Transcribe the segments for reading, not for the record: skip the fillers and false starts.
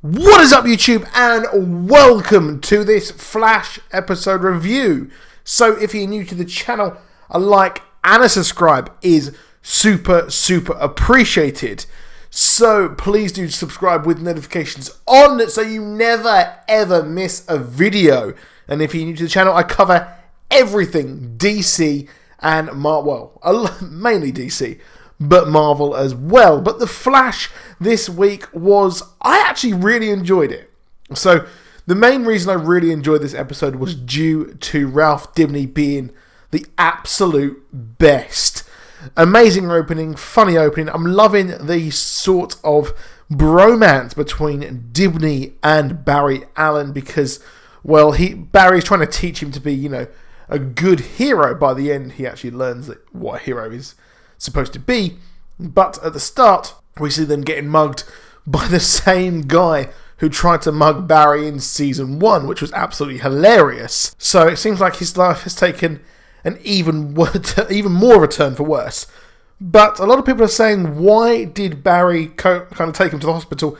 What is up, YouTube, and welcome to this Flash episode review. So if you're new to the channel, a like and a subscribe is super appreciated. So please do subscribe with notifications on so you never ever miss a video. And if you're new to the channel, I cover everything DC and Marvel, mainly DC, but Marvel as well. But the Flash this week I actually really enjoyed it. So the main reason I really enjoyed this episode was due to Ralph Dibny being the absolute best. Amazing opening, funny opening. I'm loving the sort of bromance between Dibny and Barry Allen because, well, Barry's trying to teach him to be, a good hero. By the end, he actually learns what a hero is supposed to be. But at the start, we see them getting mugged by the same guy who tried to mug Barry in season 1, which was absolutely hilarious. So it seems like his life has taken an even more of a turn for worse. But a lot of people are saying, why did Barry kind of take him to the hospital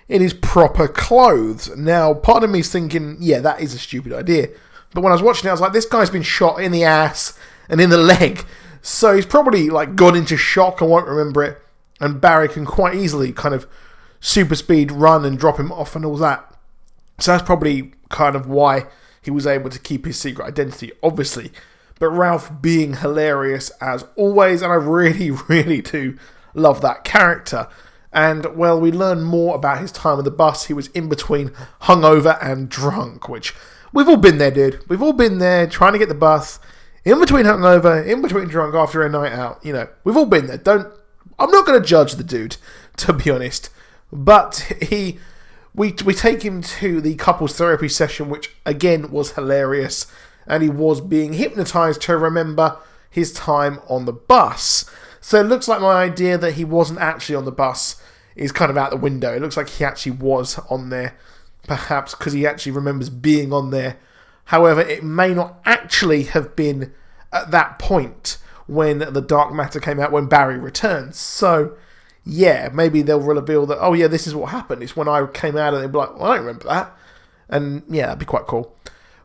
in his proper clothes? Now, part of me is thinking, yeah, that is a stupid idea. But when I was watching it, I was like, this guy's been shot in the ass and in the leg. So he's probably gone into shock and won't remember it. And Barry can quite easily kind of super speed run and drop him off and all that. So that's probably kind of why he was able to keep his secret identity, obviously. But Ralph being hilarious as always, and I really do love that character. And, well, we learn more about his time on the bus. He was in between hungover and drunk, which we've all been there, dude. We've all been there trying to get the bus, in between hungover, in between drunk after a night out. We've all been there. I'm not going to judge the dude, to be honest. But we take him to the couples therapy session, which again was hilarious. And he was being hypnotized to remember his time on the bus. So it looks like my idea that he wasn't actually on the bus is kind of out the window. It looks like he actually was on there, perhaps because he actually remembers being on there. However, it may not actually have been at that point when the dark matter came out, when Barry returns. So, yeah, maybe they'll reveal that, oh yeah, this is what happened. It's when I came out, and they'll be like, well, I don't remember that. And yeah, that'd be quite cool.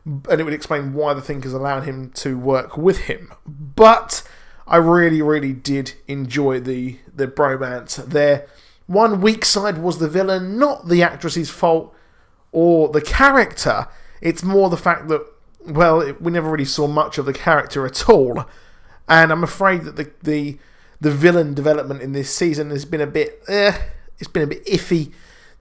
And it would explain why the Thinkers allowed him to work with him. But I really did enjoy the bromance there. One weak side was the villain, not the actress's fault or the character. It's more the fact that, well, we never really saw much of the character at all. And I'm afraid that the villain development in this season has been a bit, it's been a bit iffy,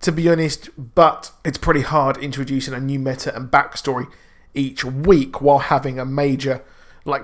to be honest. But it's pretty hard introducing a new meta and backstory each week while having a major,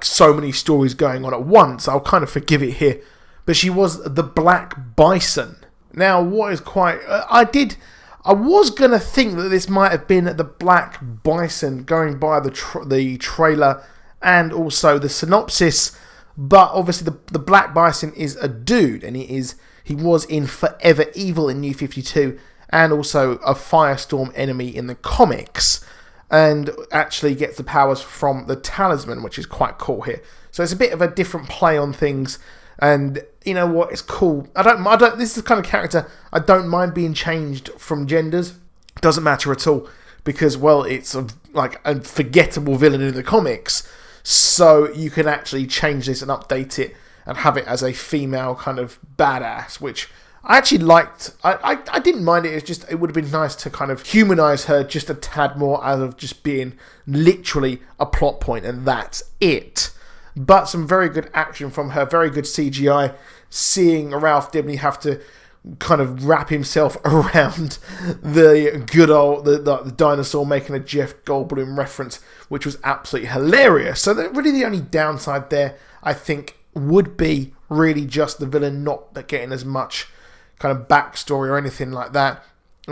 so many stories going on at once. I'll kind of forgive it here. But she was the Black Bison. Now, what is quite, I was going to think that this might have been the Black Bison going by the trailer and also the synopsis, but obviously the Black Bison is a dude, and he was in Forever Evil in New 52 and also a Firestorm enemy in the comics, and actually gets the powers from the talisman, which is quite cool here. So it's a bit of a different play on things. And you know what? It's cool. I don't. This is the kind of character I don't mind being changed from genders. Doesn't matter at all because, well, it's a forgettable villain in the comics. So you can actually change this and update it and have it as a female kind of badass, which I actually liked. I didn't mind it. It's just it would have been nice to kind of humanize her just a tad more, out of just being literally a plot point, and that's it. But some very good action from her, very good CGI. Seeing Ralph Dibny have to kind of wrap himself around the good old the dinosaur, making a Jeff Goldblum reference, which was absolutely hilarious. So really the only downside there, I think, would be really just the villain not getting as much kind of backstory or anything like that.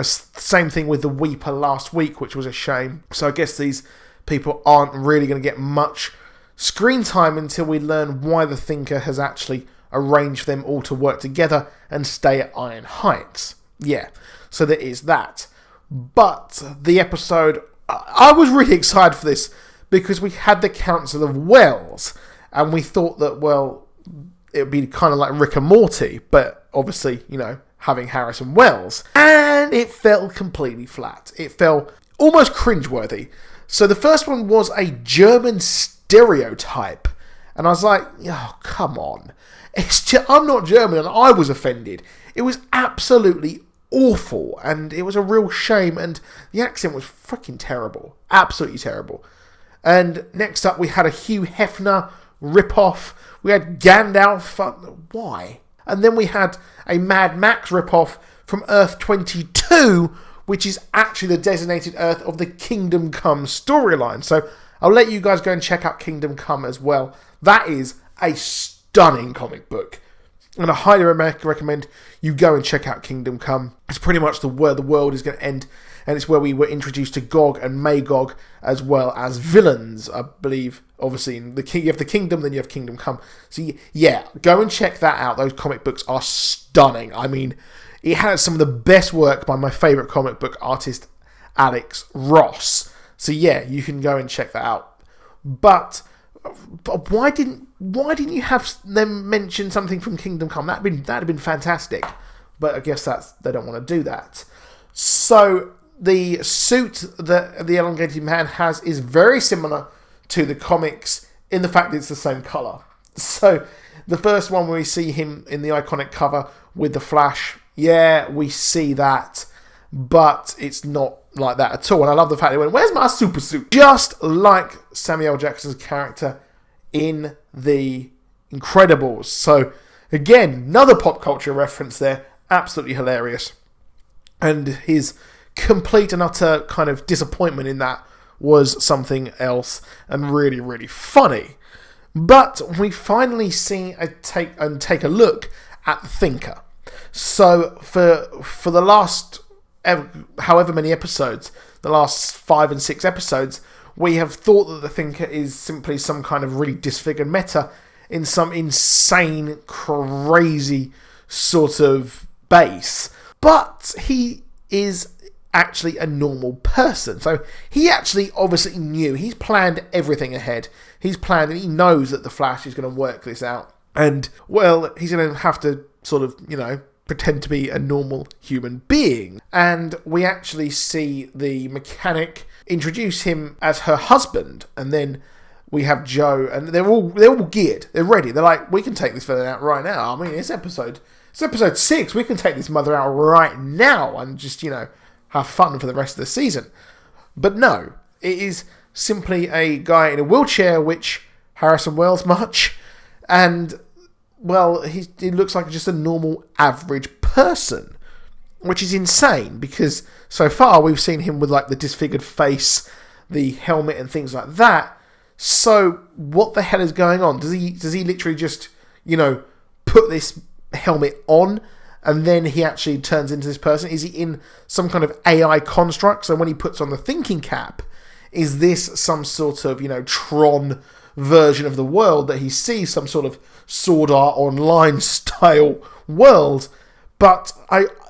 Same thing with the Weeper last week, which was a shame. So I guess these people aren't really going to get much screen time until we learn why the Thinker has actually arranged them all to work together and stay at Iron Heights. Yeah, so there is that. But the episode, I was really excited for this because we had the Council of Wells, and we thought that, well, it would be kind of like Rick and Morty, but obviously, having Harrison Wells. And it fell completely flat. It fell almost cringeworthy. So the first one was a German stereotype. And I was like, oh, come on. I'm not German and I was offended. It was absolutely awful and it was a real shame and the accent was freaking terrible. Absolutely terrible. And next up we had a Hugh Hefner ripoff. We had Gandalf. Why? And then we had a Mad Max ripoff from Earth 22, which is actually the designated Earth of the Kingdom Come storyline. So I'll let you guys go and check out Kingdom Come as well. That is a stunning comic book. And I highly recommend you go and check out Kingdom Come. It's pretty much where the world is going to end. And it's where we were introduced to Gog and Magog as well as villains, I believe. Obviously, you have the Kingdom, then you have Kingdom Come. So yeah, go and check that out. Those comic books are stunning. I mean, it has some of the best work by my favourite comic book artist, Alex Ross. So yeah, you can go and check that out. But why didn't you have them mention something from Kingdom Come? That'd have been fantastic. But I guess they don't want to do that. So the suit that the elongated man has is very similar to the comics in the fact that it's the same colour. So the first one where we see him in the iconic cover with the Flash, yeah, we see that, but it's not like that at all. And I love the fact they went, where's my super suit? Just like Samuel L. Jackson's character in The Incredibles. So again, another pop culture reference there. Absolutely hilarious. And his complete and utter kind of disappointment in that was something else and really, really funny. But we finally take a look at the Thinker. So for the last however many episodes, the last 5 and 6 episodes, we have thought that the Thinker is simply some kind of really disfigured meta in some insane, crazy sort of base. But he is actually a normal person. So he actually obviously knew. He's planned everything ahead. He's planned and he knows that the Flash is going to work this out. And, well, he's going to have to sort of, pretend to be a normal human being. And we actually see the mechanic introduce him as her husband. And then we have Joe, and they're all geared. They're ready. They're like, we can take this fella out right now. I mean, it's episode 6. We can take this mother out right now and just, have fun for the rest of the season. But no, it is simply a guy in a wheelchair, which Harrison Wells much, and, well, he looks like just a normal, average person, which is insane, because so far we've seen him with, like, the disfigured face, the helmet and things like that. So what the hell is going on? Does he literally just, put this helmet on and then he actually turns into this person? Is he in some kind of AI construct? So when he puts on the thinking cap, is this some sort of, Tron version of the world that he sees, some sort of Sword Art Online style world? But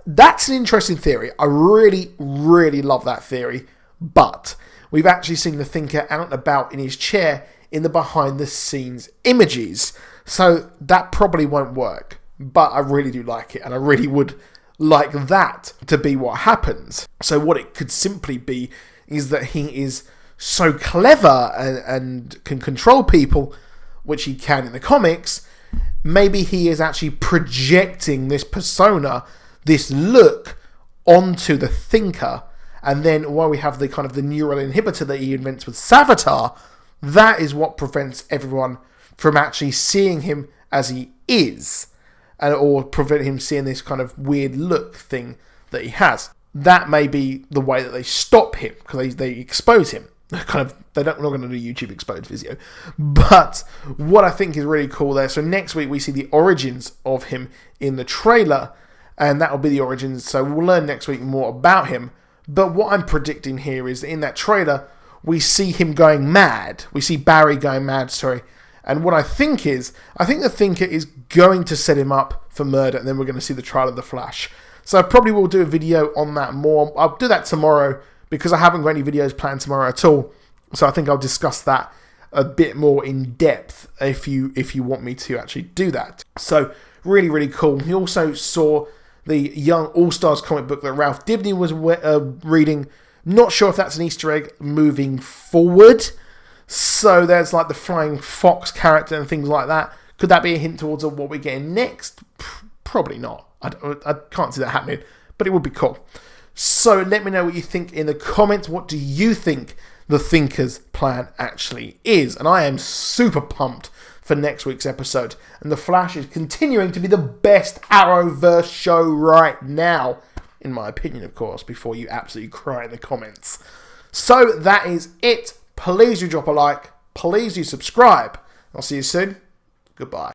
that's an interesting theory. I really, really love that theory. But we've actually seen the Thinker out and about in his chair in the behind the scenes images. So that probably won't work. But I really do like it, and I really would like that to be what happens. So what it could simply be is that he is so clever and can control people, which he can in the comics. Maybe he is actually projecting this persona, this look, onto the Thinker, and then while we have the kind of the neural inhibitor that he invents with Savitar, that is what prevents everyone from actually seeing him as he is. Or prevent him seeing this kind of weird look thing that he has. That may be the way that they stop him, because they expose him. They're not going to do YouTube exposed video. But what I think is really cool there, so next week we see the origins of him in the trailer, and that will be the origins, so we'll learn next week more about him. But what I'm predicting here is that in that trailer, we see him going mad. We see Barry going mad, And what I think the Thinker is going to set him up for murder, and then we're going to see the trial of the Flash. So I probably will do a video on that more. I'll do that tomorrow, because I haven't got any videos planned tomorrow at all. So I think I'll discuss that a bit more in depth if you want me to actually do that. So really, really cool. We also saw the Young All-Stars comic book that Ralph Dibny was reading. Not sure if that's an Easter egg moving forward. So there's like the Flying Fox character and things like that. Could that be a hint towards what we're getting next? Probably not. I can't see that happening, but it would be cool. So let me know what you think in the comments. What do you think the Thinker's plan actually is? And I am super pumped for next week's episode. And The Flash is continuing to be the best Arrowverse show right now. In my opinion, of course, before you absolutely cry in the comments. So that is it. Please do drop a like. Please do subscribe. I'll see you soon. Goodbye.